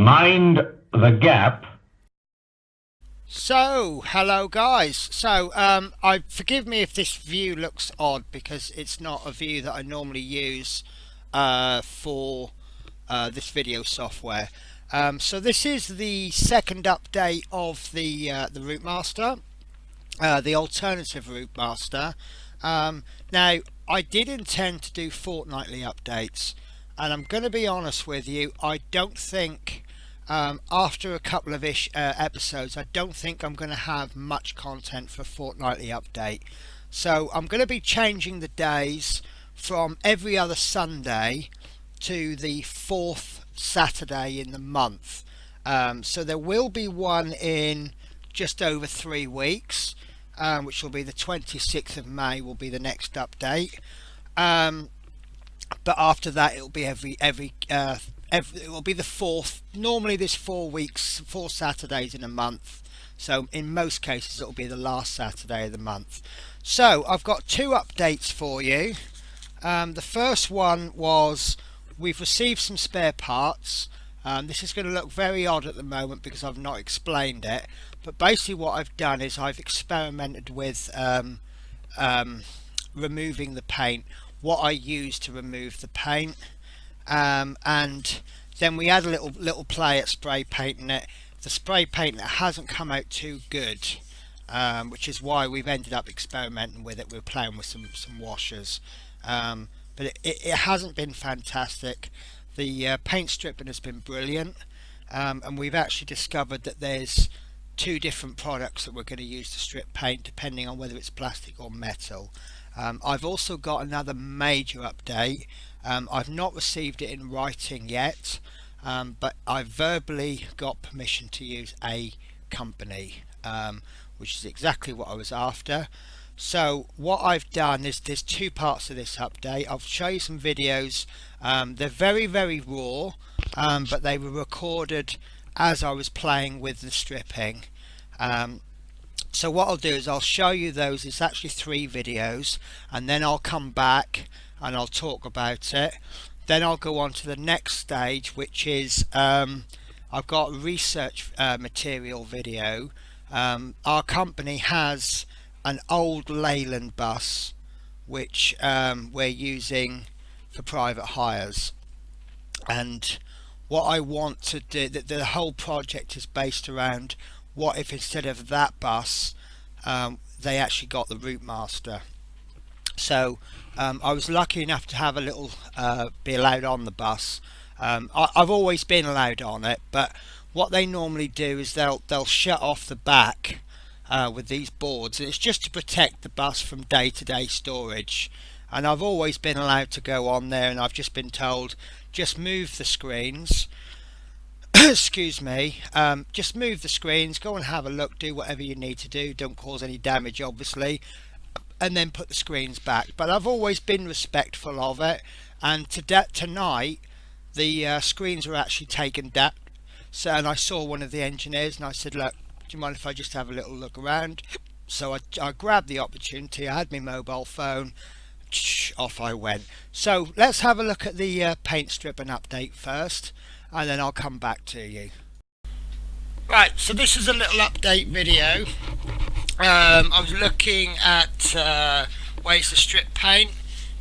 Mind the gap. So, hello guys. So, forgive me if this view looks odd because it's not a view that I normally use for this video software. So this is the second update of the Routemaster, the alternative Routemaster. Now, I did intend to do fortnightly updates, and I'm going to be honest with you, I don't think after a couple of episodes, I don't think I'm going to have much content for a fortnightly update. So I'm going to be changing the days from every other Sunday to the fourth Saturday in the month. So there will be one in just over 3 weeks, which will be the 26th of May will be the next update. But after that, it'll be every it will be the fourth. Normally there's 4 weeks, 4 Saturdays in a month, so in most cases it'll be the last Saturday of the month. So I've got 2 updates for you. The first one was we've received some spare parts. This is going to look very odd at the moment because I've not explained it, but basically what I've done is I've experimented with removing the paint, what I use to remove the paint. And then we had a little play at spray painting it. The spray paint hasn't come out too good, which is why we've ended up experimenting with it. We're playing with some washers, but it hasn't been fantastic. The paint stripping has been brilliant, and we've actually discovered that there's 2 different products that we're going to use to strip paint depending on whether it's plastic or metal. I've also got another major update. I've not received it in writing yet, but I've verbally got permission to use a company, which is exactly what I was after. So what I've done is there's 2 parts of this update. I'll show you some videos. They're very raw, but they were recorded as I was playing with the stripping. So what I'll do is I'll show you those. It's actually 3 videos, and then I'll come back and I'll talk about it. Then I'll go on to the next stage, which is I've got a research material video. Our company has an old Leyland bus which we're using for private hires, and what I want to do, the whole project is based around what if instead of that bus they actually got the Routemaster. So I was lucky enough to have a little be allowed on the bus. I've always been allowed on it, but what they normally do is they'll shut off the back with these boards, and it's just to protect the bus from day-to-day storage. And I've always been allowed to go on there, and I've just been told just move the screens. Excuse me, just move the screens, go and have a look, do whatever you need to do, don't cause any damage obviously, and then put the screens back. But I've always been respectful of it, and tonight the screens were actually taken down. So, and I saw one of the engineers and I said, look, do you mind if I just have a little look around? So I grabbed the opportunity, I had my mobile phone, off I went. So let's have a look at the paint strip and update first, and then I'll come back to you. Right, so this is a little update video. I was looking at ways to strip paint.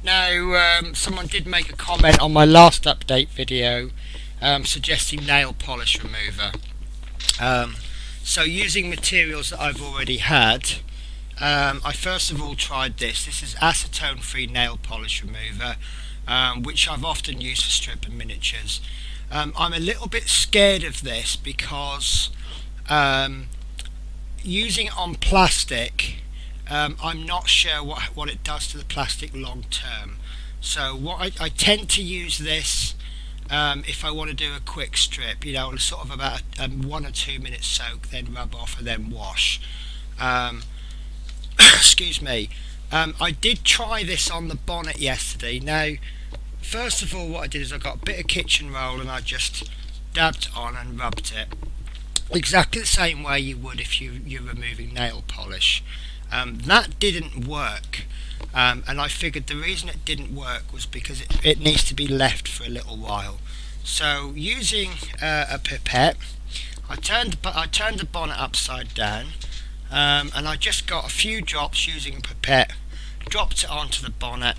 Now someone did make a comment on my last update video suggesting nail polish remover. So using materials that I've already had, I first of all tried this. This is acetone free nail polish remover, which I've often used for stripping miniatures. I'm a little bit scared of this because using it on plastic, I'm not sure what it does to the plastic long term. So what I tend to use this if I want to do a quick strip, you know, sort of about a 1 or 2 minute soak, then rub off and then wash. Excuse me. I did try this on the bonnet yesterday. Now first of all, what I did is I got a bit of kitchen roll and I just dabbed it on and rubbed it exactly the same way you would if you're removing nail polish. That didn't work, and I figured the reason it didn't work was because it needs to be left for a little while. So using a pipette, I turned the bonnet upside down, and I just got a few drops using a pipette, dropped it onto the bonnet,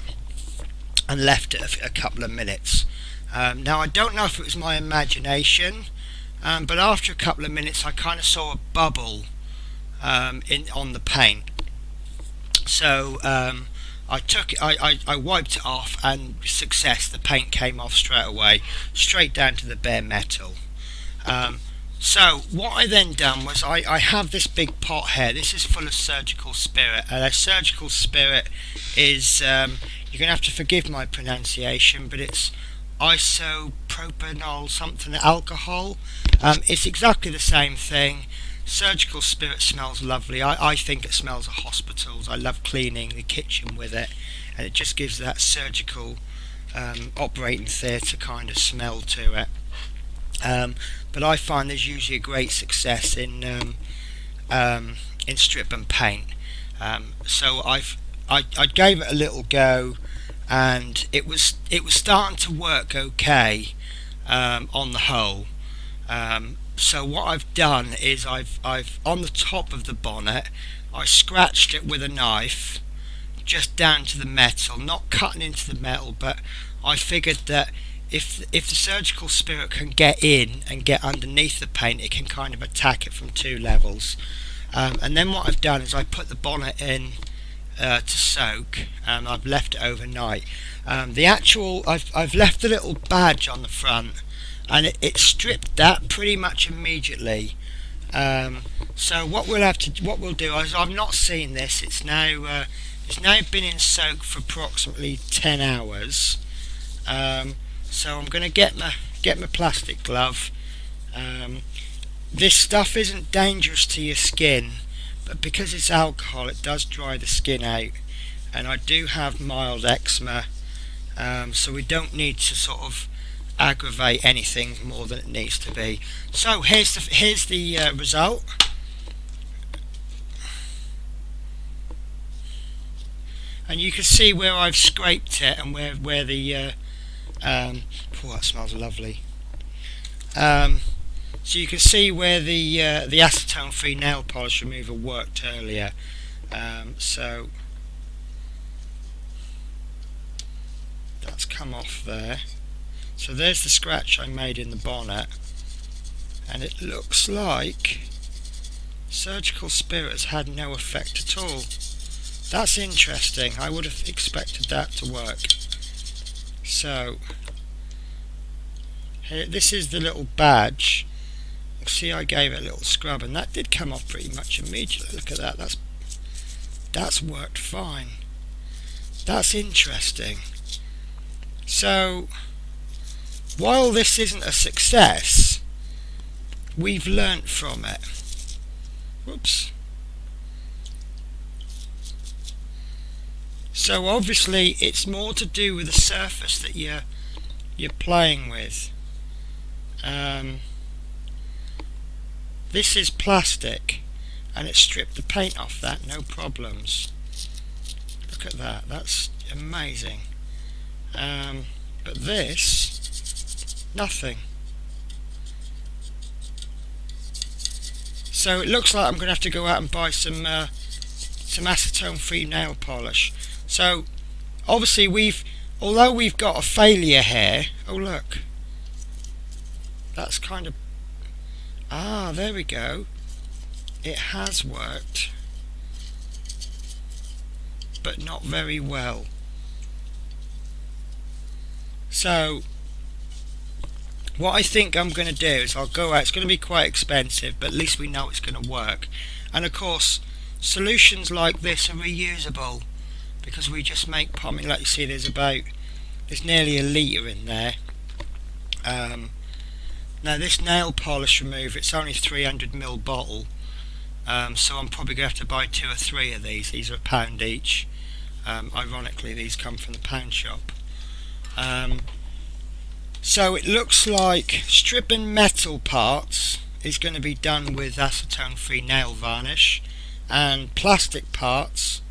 and left it a couple of minutes. Now I don't know if it was my imagination, but after a couple of minutes I kind of saw a bubble on the paint. So I wiped it off, and success, the paint came off straight away, straight down to the bare metal. So what I then done was I have this big pot here. This is full of surgical spirit, and a surgical spirit is, you're going to have to forgive my pronunciation, but it's isopropanol something alcohol. It's exactly the same thing. Surgical spirit smells lovely. I think it smells of hospitals. I love cleaning the kitchen with it, and it just gives that surgical operating theatre kind of smell to it. But I find there's usually a great success in strip and paint. So I gave it a little go, and it was starting to work okay on the whole. So what I've done is I've on the top of the bonnet, I scratched it with a knife just down to the metal, not cutting into the metal, but I figured that if the surgical spirit can get in and get underneath the paint, it can kind of attack it from two levels. And then what I've done is I put the bonnet in to soak, and I've left it overnight. I've left the little badge on the front, and it stripped that pretty much immediately. So what we'll do is, I've not seen this. It's now been in soak for approximately 10 hours. So I'm going to get my plastic glove. This stuff isn't dangerous to your skin, but because it's alcohol, it does dry the skin out, and I do have mild eczema, so we don't need to sort of aggravate anything more than it needs to be. So here's the result. And you can see where I've scraped it, and where the oh, that smells lovely. So you can see where the acetone-free nail polish remover worked earlier. So that's come off there. So there's the scratch I made in the bonnet, and it looks like surgical spirit has had no effect at all. That's interesting. I would have expected that to work. So here, this is the little badge. See, I gave it a little scrub, and that did come off pretty much immediately. Look at that. That's worked fine. That's interesting. So while this isn't a success, we've learnt from it. Whoops. So obviously it's more to do with the surface that you're playing with. This is plastic, and it stripped the paint off that, no problems. Look at that, that's amazing. But this, nothing. So it looks like I'm going to have to go out and buy some acetone-free nail polish. So obviously although we've got a failure here. Oh look, that's kind of, there we go. It has worked, but not very well. So what I think I'm going to do is I'll go out. It's going to be quite expensive, but at least we know it's going to work. And of course, solutions like this are reusable, because we just make pomade. Like you see, there's nearly a litre in there. Now this nail polish remover, it's only 300ml bottle, so I'm probably going to have to buy 2 or 3 of these. These are £1 each. Ironically, these come from the pound shop. So it looks like stripping metal parts is going to be done with acetone-free nail varnish, and plastic parts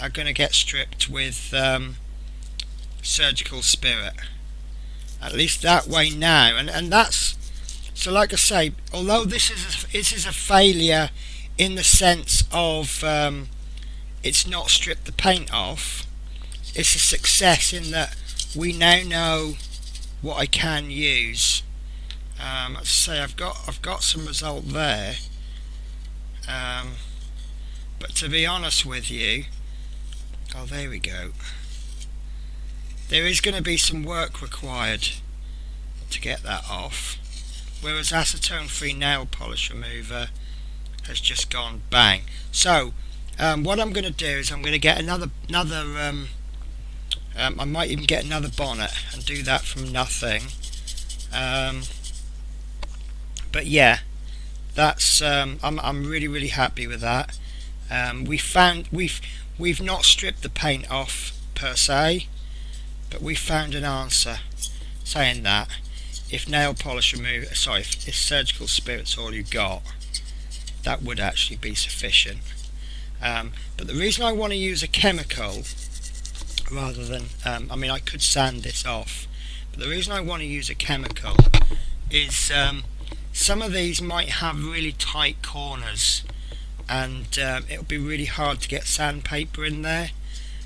are going to get stripped with surgical spirit. at least that way now. And that's, so like I say, although this is a failure in the sense of it's not stripped the paint off, it's a success in that we now know what I can use. As I say, I've got some result there, but to be honest with you, oh, there we go. There is going to be some work required to get that off, whereas acetone-free nail polish remover has just gone bang. So what I'm going to do is I'm going to get another I might even get another bonnet and do that from nothing. But yeah, that's I'm really happy with that. We've not stripped the paint off per se, but we found an answer saying that if nail polish remover, sorry, if surgical spirit's all you got, that would actually be sufficient. But the reason I want to use a chemical rather than, I mean, I could sand this off, but the reason I want to use a chemical is some of these might have really tight corners, and it'll be really hard to get sandpaper in there,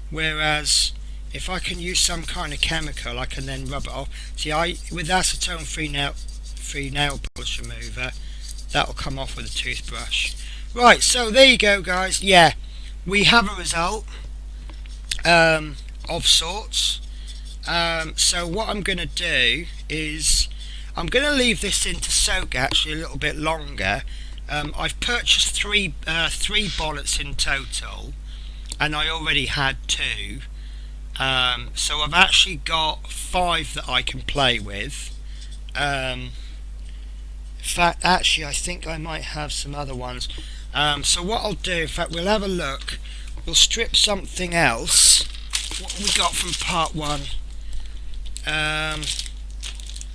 whereas if I can use some kind of chemical, I can then rub it off. See, with acetone-free nail polish remover, that'll come off with a toothbrush. Right, so there you go, guys. Yeah, we have a result of sorts. So what I'm going to do is I'm going to leave this in to soak actually a little bit longer. I've purchased three bonnets in total, and I already had 2. So I've actually got 5 that I can play with. In fact, actually, I think I might have some other ones. So what I'll do, in fact, we'll have a look. We'll strip something else. What we got from part 1.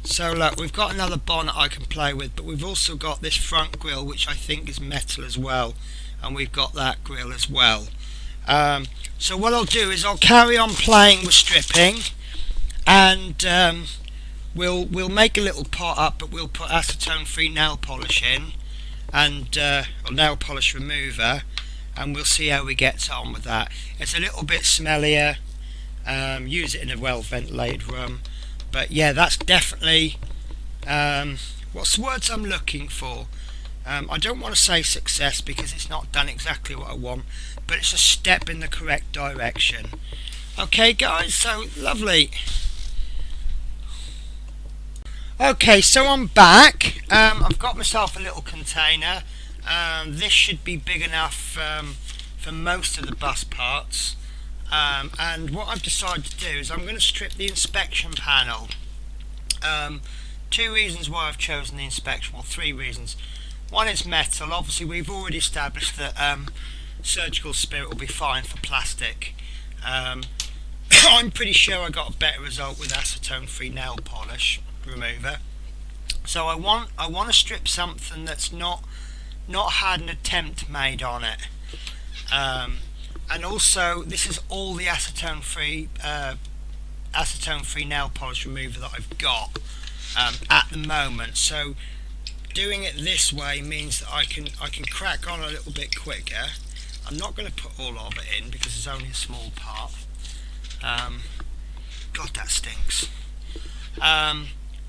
So look, we've got another bonnet I can play with, but we've also got this front grille, which I think is metal as well, and we've got that grille as well. So what I'll do is I'll carry on playing with stripping, and we'll make a little pot up, but we'll put acetone-free nail polish in, and or nail polish remover, and we'll see how we get on with that. It's a little bit smellier. Use it in a well ventilated room, but yeah, that's definitely what's the words I'm looking for. I don't want to say success because it's not done exactly what I want, but it's a step in the correct direction. Okay guys, so lovely. Okay, so I'm back. I've got myself a little container. This should be big enough for most of the bus parts. And what I've decided to do is I'm going to strip the inspection panel. 2 reasons why I've chosen the inspection, well, 3 reasons. One is metal. Obviously we've already established that surgical spirit will be fine for plastic. I'm pretty sure I got a better result with acetone-free nail polish remover. So I want to strip something that's not had an attempt made on it. And also, this is all the acetone-free nail polish remover that I've got at the moment. So doing it this way means that I can crack on a little bit quicker. I'm not going to put all of it in because it's only a small part. God, that stinks.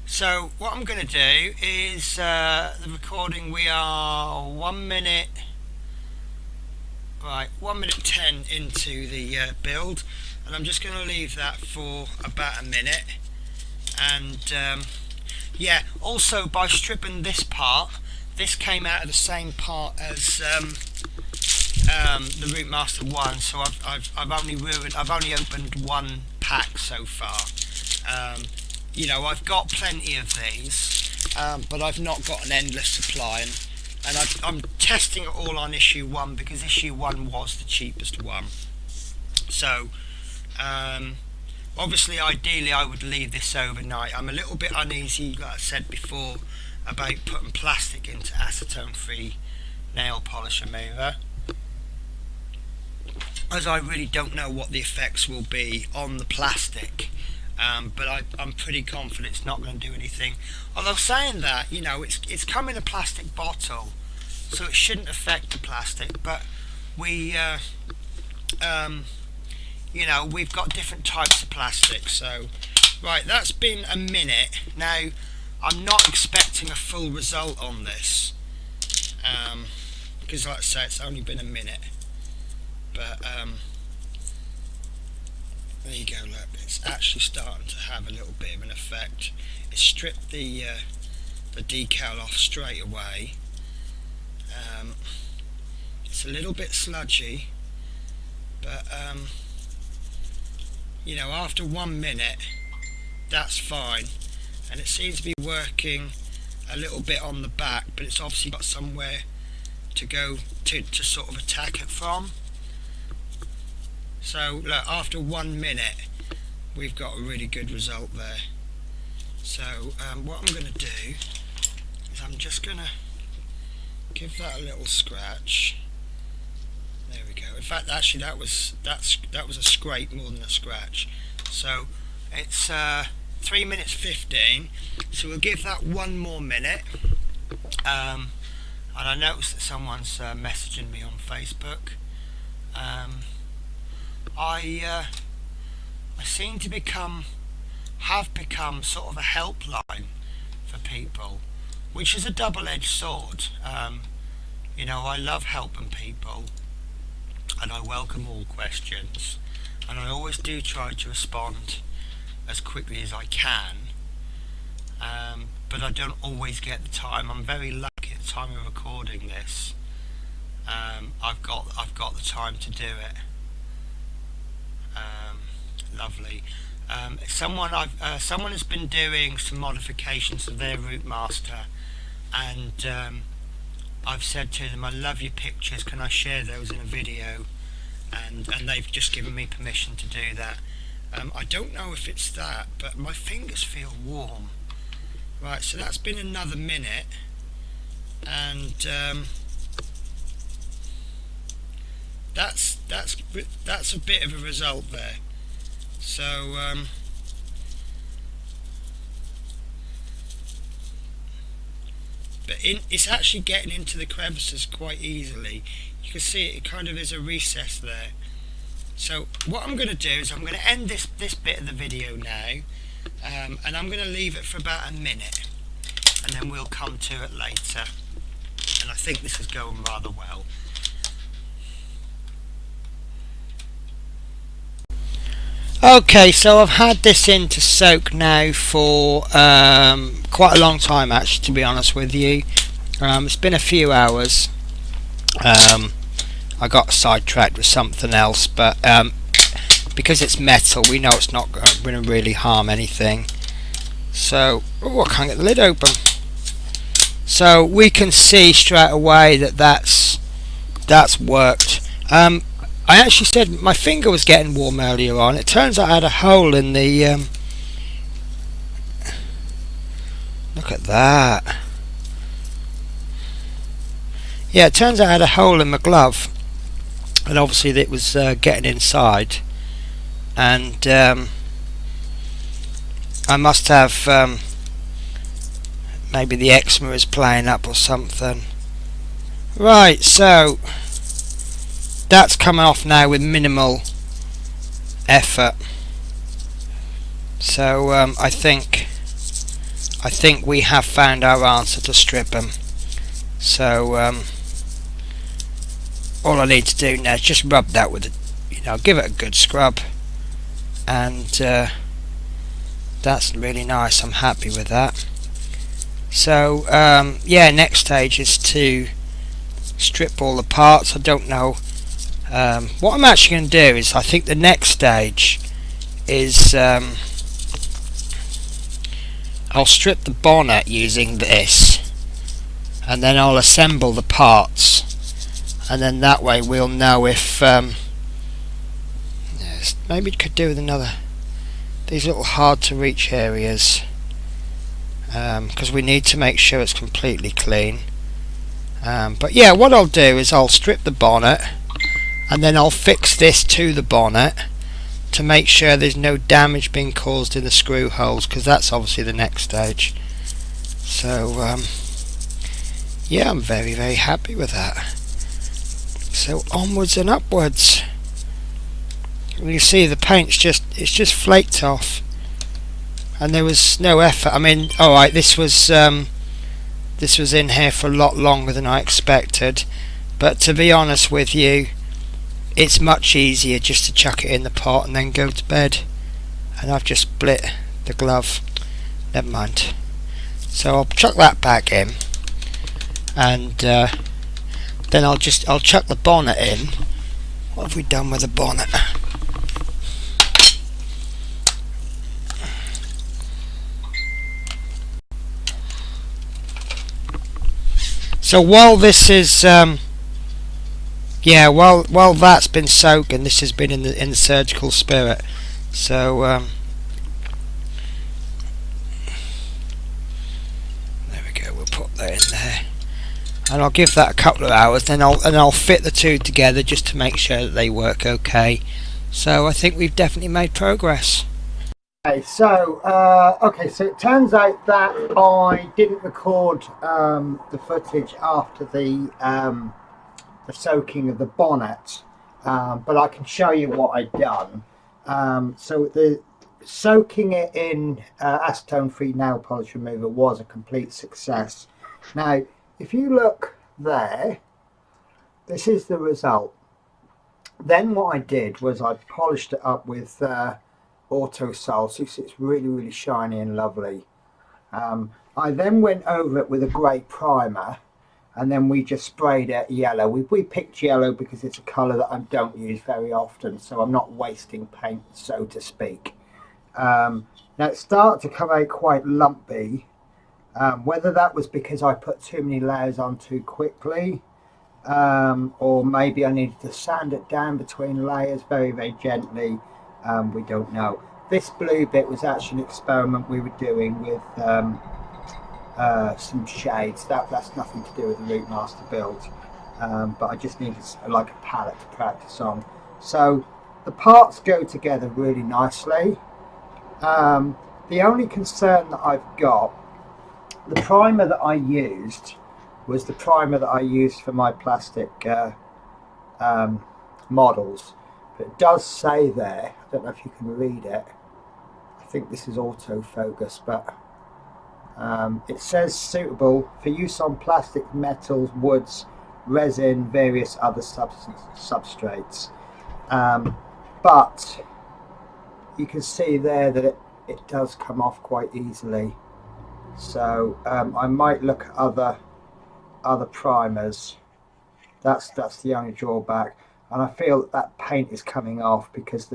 So what I'm going to do is the recording, we are 1 minute. Right, 1 minute 10 into the build, and I'm just going to leave that for about a minute. And yeah, also by stripping this part, this came out of the same part as the Routemaster 1, so I've only opened 1 pack so far. You know, I've got plenty of these, but I've not got an endless supply, and I'm testing it all on issue 1 because issue 1 was the cheapest one. So obviously, ideally I would leave this overnight. I'm a little bit uneasy, like I said before, about putting plastic into acetone-free nail polish remover, as I really don't know what the effects will be on the plastic. but I'm pretty confident it's not going to do anything. Although saying that, you know, it's come in a plastic bottle, so it shouldn't affect the plastic. But we, you know, we've got different types of plastic. So, right, that's been a minute. Now, I'm not expecting a full result on this, because like I say, it's only been a minute. But there you go, look, it's actually starting to have a little bit of an effect. It stripped the decal off straight away. It's a little bit sludgy, but you know, after 1 minute, that's fine. And it seems to be working a little bit on the back, but it's obviously got somewhere to go to sort of attack it from. So look, after 1 minute, we've got a really good result there. So what I'm going to do is I'm just going to give that a little scratch. There we go. In fact, actually, that was a scrape more than a scratch. So it's 3 minutes 15. So we'll give that 1 more minute. And I noticed that someone's messaging me on Facebook. I seem to have become sort of a helpline for people, which is a double-edged sword. You know, I love helping people, and I welcome all questions, and I always do try to respond as quickly as I can. But I don't always get the time. I'm very lucky at the time of recording this. I've got the time to do it. Lovely. Someone has been doing some modifications to their Routemaster, and I've said to them, I love your pictures, can I share those in a video? And they've just given me permission to do that. I don't know if it's that, but my fingers feel warm. Right, so that's been another minute, and that's a bit of a result there. So but it's actually getting into the crevices quite easily. You can see it kind of is a recess there. So what I'm going to do is I'm going to end this bit of the video now, and I'm going to leave it for about a minute, and then we'll come to it later. And I think this is going rather well. Okay, so I've had this in to soak now for quite a long time, actually, to be honest with you. It's been a few hours. I got sidetracked with something else, but because it's metal, we know it's not going to really harm anything. So, oh, I can't get the lid open. So we can see straight away that that's worked. I actually said my finger was getting warm earlier on. It turns out I had a hole in the look at that. Yeah, it turns out I had a hole in my glove, and obviously it was getting inside, and I must have maybe the eczema is playing up or something. Right, so that's coming off now with minimal effort. So I think we have found our answer to strip them. So all I need to do now is just rub that with give it a good scrub, and that's really nice. I'm happy with that. So yeah, next stage is to strip all the parts. I don't know. What I'm actually going to do is, I think the next stage is I'll strip the bonnet using this, and then I'll assemble the parts, and then that way we'll know if maybe it could do with another these little hard to reach areas, because we need to make sure it's completely clean. But yeah, what I'll do is I'll strip the bonnet, and then I'll fix this to the bonnet, to make sure there's no damage being caused in the screw holes, because that's obviously the next stage. So yeah, I'm very happy with that. So onwards and upwards. You see the paint's just flaked off, and there was no effort. I mean, alright, this was in here for a lot longer than I expected, but to be honest with you, it's much easier just to chuck it in the pot and then go to bed. And I've just split the glove. Never mind. So I'll chuck that back in, and then I'll chuck the bonnet in. What have we done with the bonnet? So while this is while that's been soaking, this has been in the surgical spirit. So there we go. We'll put that in there, and I'll give that a couple of hours. Then I'll fit the two together just to make sure that they work okay. So I think we've definitely made progress. Okay, so so it turns out that I didn't record the footage after the soaking of the bonnet, but I can show you what I'd done. So the soaking it in acetone-free nail polish remover was a complete success. Now, if you look there, this is the result. Then what I did was I polished it up with Auto Sol, so it's really shiny and lovely. I then went over it with a grey primer, and then we just sprayed it yellow. We picked yellow because it's a colour that I don't use very often, so I'm not wasting paint, so to speak. Now it started to come out quite lumpy, whether that was because I put too many layers on too quickly, or maybe I needed to sand it down between layers very gently. We don't know. This blue bit was actually an experiment we were doing with some shades. That's nothing to do with the Routemaster build, but I just needed like a palette to practice on. So the parts go together really nicely. The only concern that I've got, the primer that I used was the primer that I used for my plastic models. But it does say there, I don't know if you can read it, I think this is autofocus, but it says suitable for use on plastic, metals, woods, resin, various other substrates. But you can see there that it does come off quite easily. So I might look at other primers. That's the only drawback. And I feel that paint is coming off because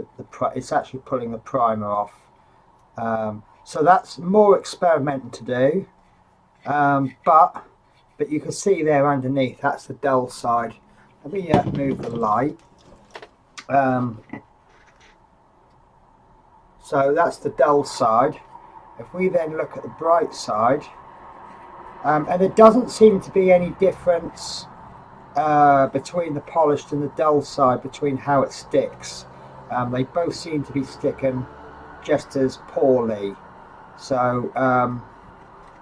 it's actually pulling the primer off. So that's more experimenting to do. But you can see there underneath, that's the dull side. Let me move the light. So that's the dull side. If we then look at the bright side, and there doesn't seem to be any difference between the polished and the dull side, between how it sticks. They both seem to be sticking just as poorly. So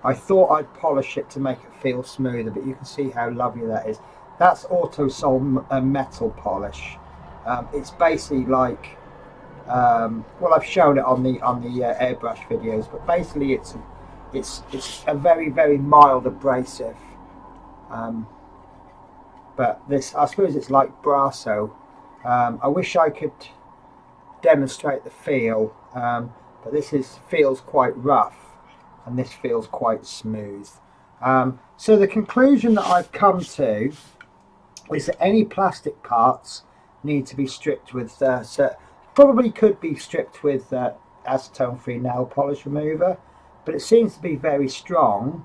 I thought I'd polish it to make it feel smoother, but you can see how lovely that is. That's Auto Sol metal polish. It's basically like, well, I've shown it on the airbrush videos, but basically it's a very mild abrasive. But this, I suppose it's like Brasso. I wish I could demonstrate the feel, but this feels quite rough, and this feels quite smooth. So the conclusion that I've come to is that any plastic parts need to be stripped with, probably could be stripped with acetone-free nail polish remover, but it seems to be very strong,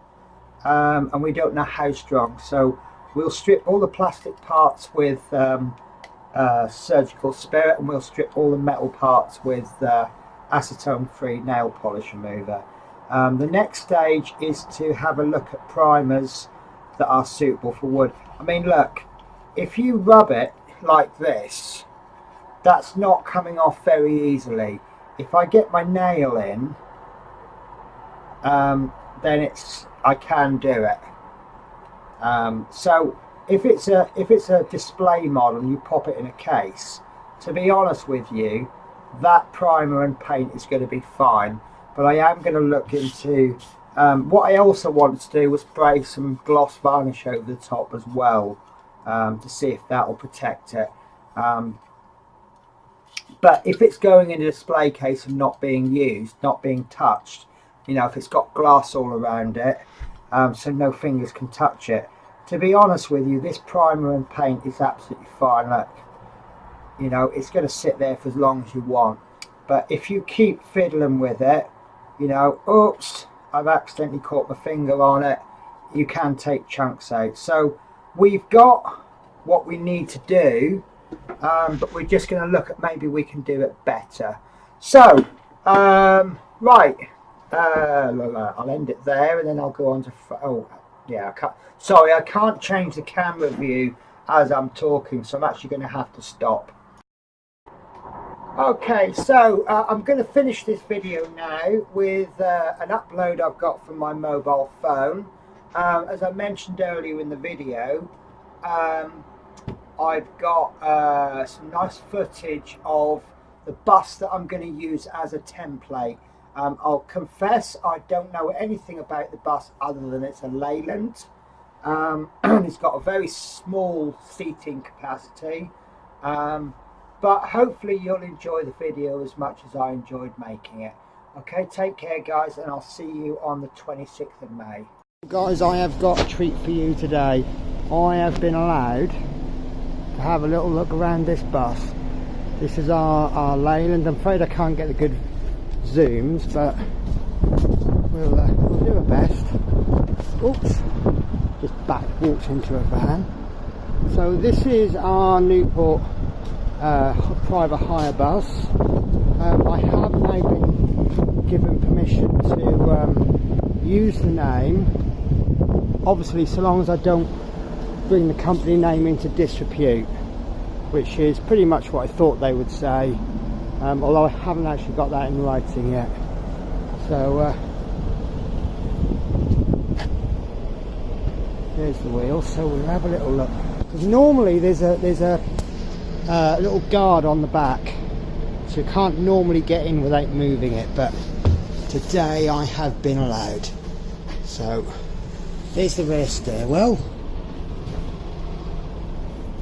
and we don't know how strong. So we'll strip all the plastic parts with surgical spirit, and we'll strip all the metal parts with acetone-free nail polish remover. The next stage is to have a look at primers that are suitable for wood. I mean, look, if you rub it like this, that's not coming off very easily. If I get my nail in, then I can do it. So if it's a display model, you pop it in a case. To be honest with you, that primer and paint is going to be fine. But I am going to look into what I also wanted to do was spray some gloss varnish over the top as well, to see if that will protect it. But if it's going in a display case and not being used, not being touched, you know, if it's got glass all around it, so no fingers can touch it. To be honest with you, this primer and paint is absolutely fine. Look, you know, it's going to sit there for as long as you want. But if you keep fiddling with it, you know, oops, I've accidentally caught my finger on it, you can take chunks out. So we've got what we need to do, but we're just going to look at maybe we can do it better. So, right, I'll end it there and then I'll go on to, oh yeah, sorry, I can't change the camera view as I'm talking, so I'm actually going to have to stop. Okay, so I'm going to finish this video now with an upload I've got from my mobile phone. As I mentioned earlier in the video, I've got some nice footage of the bus that I'm going to use as a template. I'll confess I don't know anything about the bus other than it's a Leyland. It's got a very small seating capacity. But hopefully you'll enjoy the video as much as I enjoyed making it. Okay, take care guys, and I'll see you on the 26th of May. Guys, I have got a treat for you today. I have been allowed to have a little look around this bus. This is our Leyland. I'm afraid I can't get the good zooms, but we'll do our best. Oops, just walked into a van. So this is our Newpot private hire bus. I have now been given permission to use the name, obviously so long as I don't bring the company name into disrepute, which is pretty much what I thought they would say, although I haven't actually got that in writing yet. So there's the wheel, so we'll have a little look. Because normally there's a little guard on the back, so you can't normally get in without moving it, but today I have been allowed. So there's the rear stairwell,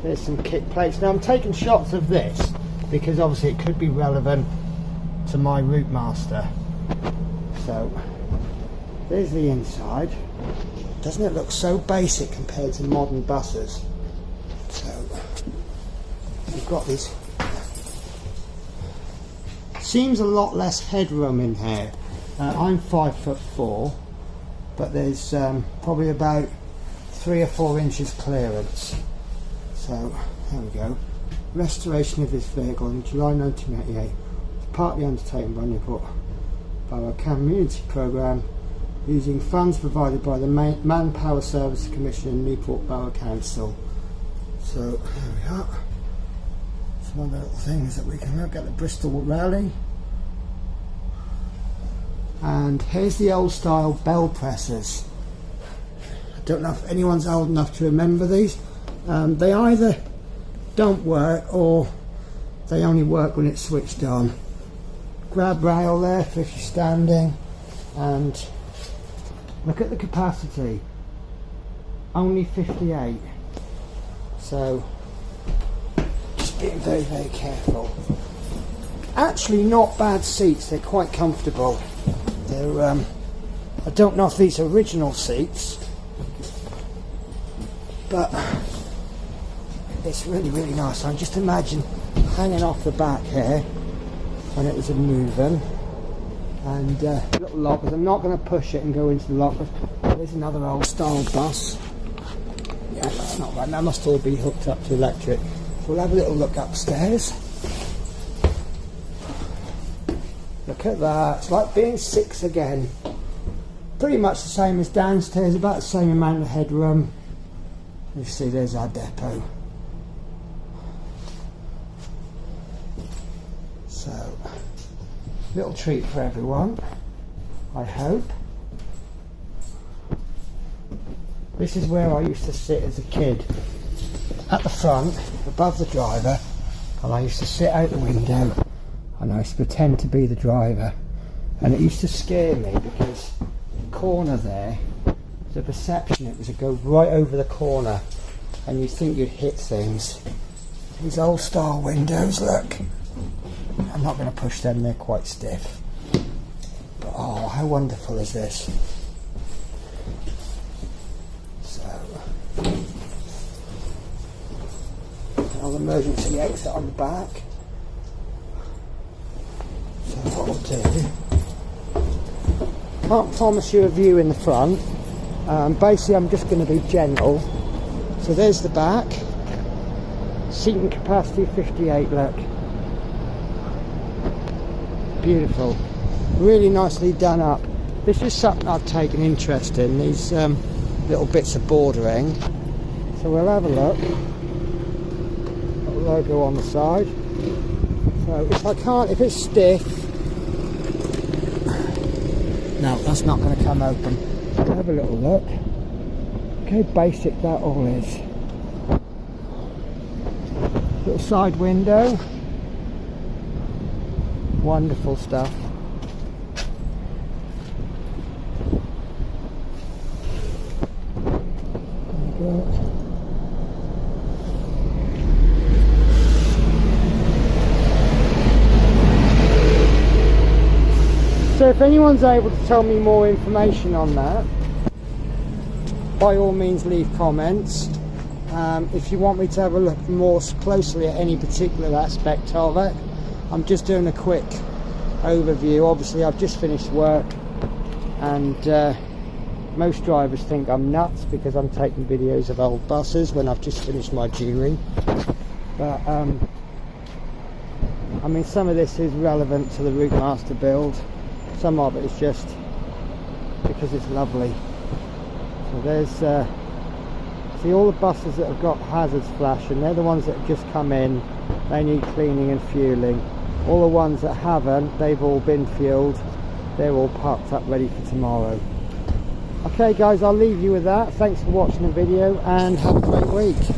there's some kick plates. Now I'm taking shots of this because obviously it could be relevant to my Routemaster. So there's the inside. Doesn't it look so basic compared to modern buses? So we've got this, seems a lot less headroom in here. I'm 5'4", but there's probably about 3 or 4 inches clearance. So there we go. Restoration of this vehicle in July 1988 was partly undertaken by Newpot Borough Community Programme using funds provided by the Manpower Services Commission and Newport Borough Council. So there we are. Some other little things that we can look at: the Bristol Rally, and here's the old style bell presses. I don't know if anyone's old enough to remember these. They either don't work or they only work when it's switched on. Grab rail there for if you're standing, and look at the capacity, only 58. So just being very, very careful. Actually not bad seats, they're quite comfortable. They're I don't know if these are original seats, but it's really, really nice. I just imagine hanging off the back here when it was moving, and little lockers. I'm not going to push it and go into the lockers. There's another old style bus. Yeah, that's not right. That must all be hooked up to electric. So we'll have a little look upstairs. Look at that. It's like being 6 again. Pretty much the same as downstairs, about the same amount of headroom. You see, there's our depot. So, little treat for everyone, I hope. This is where I used to sit as a kid, at the front, above the driver, and I used to sit out the window and I used to pretend to be the driver, and it used to scare me because the corner there, the perception it was to go right over the corner and you'd think you'd hit things. These old style windows, look. I'm not going to push them, they're quite stiff. But oh, how wonderful is this? So, an emergency exit on the back. So what I'll do, can't promise you a view in the front. Basically I'm just going to be gentle. So there's the back. Seating capacity 58, look. Beautiful. Really nicely done up. This is something I've taken interest in, these little bits of bordering. So we'll have a look. Little logo on the side. So if it's stiff, no, that's not going to come open. Have a little look. Look how basic that all is. Little side window. Wonderful stuff. There you go. So if anyone's able to tell me more information on that, by all means leave comments. If you want me to have a look more closely at any particular aspect of it, I'm just doing a quick overview. Obviously I've just finished work, and most drivers think I'm nuts because I'm taking videos of old buses when I've just finished my jewellery. But I mean, some of this is relevant to the Routemaster build. Some of it is just because it's lovely. So there's see all the buses that have got hazards flashing, they're the ones that have just come in, they need cleaning and fueling. All the ones that haven't, they've all been fueled, they're all parked up ready for tomorrow. Okay guys, I'll leave you with that. Thanks for watching the video and have a great week.